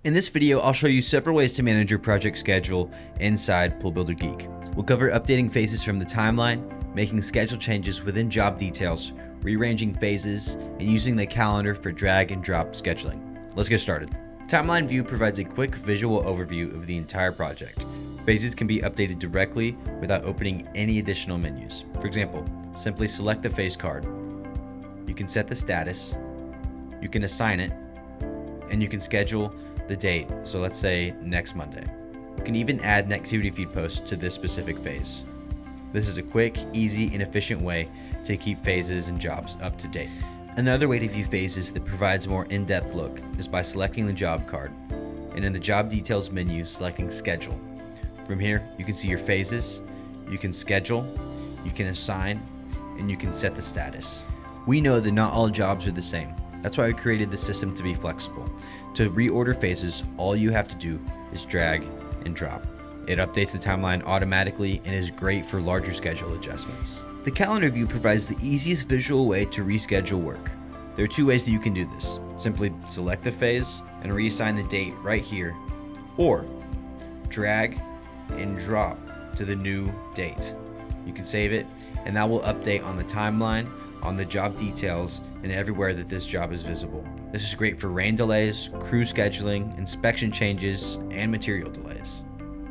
In this video, I'll show you several ways to manage your project schedule inside Pool Builder Geek. We'll cover updating phases from the timeline, making schedule changes within job details, rearranging phases, and using the calendar for drag and drop scheduling. Let's get started. Timeline View provides a quick visual overview of the entire project. Phases can be updated directly without opening any additional menus. For example, simply select the phase card. You can set the status, you can assign it, and you can schedule the date, so let's say next Monday. You can even add an activity feed post to this specific phase. This is a quick, easy, and efficient way to keep phases and jobs up to date. Another way to view phases that provides a more in-depth look is by selecting the job card, and in the job details menu, selecting schedule. From here, you can see your phases, you can schedule, you can assign, and you can set the status. We know that not all jobs are the same. That's why I created the system to be flexible. To reorder phases, all you have to do is drag and drop. It updates the timeline automatically and is great for larger schedule adjustments. The calendar view provides the easiest visual way to reschedule work. There are two ways that you can do this. Simply select the phase and reassign the date right here, or drag and drop to the new date. You can save it, and that will update on the timeline, on the job details, and everywhere that this job is visible. This is great for rain delays, crew scheduling, inspection changes, and material delays.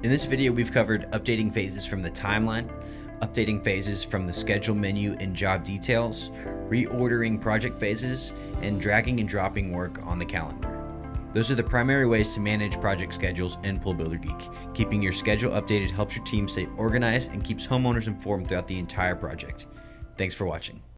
In this video, we've covered updating phases from the timeline, updating phases from the schedule menu and job details, reordering project phases, and dragging and dropping work on the calendar. Those are the primary ways to manage project schedules in Pool Builder Geek. Keeping your schedule updated helps your team stay organized and keeps homeowners informed throughout the entire project. Thanks for watching.